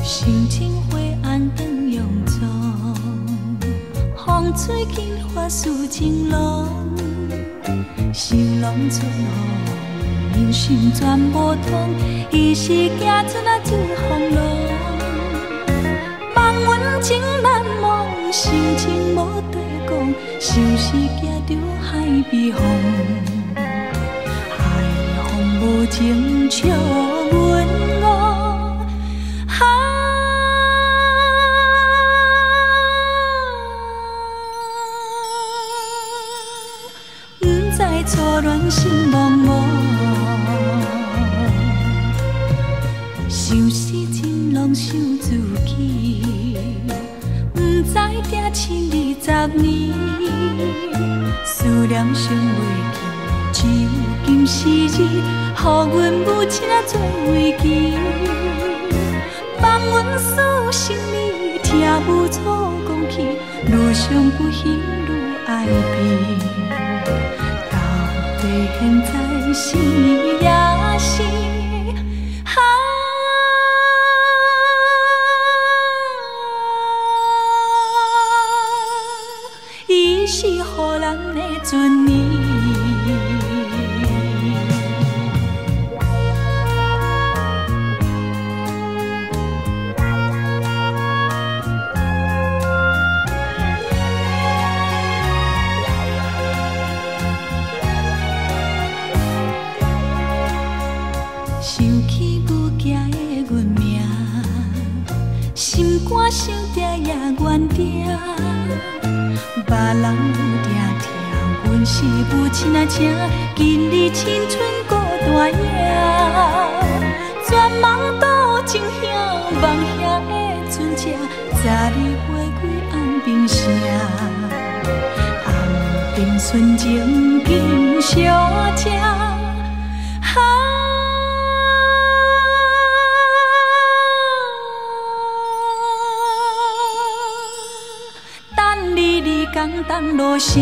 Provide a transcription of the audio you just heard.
心情灰暗灯永踪，风吹紧发丝情浓，心拢出风，人生全无通，伊是行出啊水风浪。望阮情难忘，心情无对讲，像是行着海边风，海风无情笑阮误。初恋心茫茫，想死情拢想自己，不知定亲20年，思念想袂记，只有今时日，予阮母亲啊做慰藉，放阮诉心里，听母错讲起，愈想不幸愈爱悲。现在是也是，伊是予人的尊严。想起母行的阮命，心肝想定也怨定，别人有定听，阮是母亲啊请，今日青春孤单影，全梦倒情兄，梦兄的船只，昨日花开红冰城，红冰纯情今小姐。等你，你讲等落声。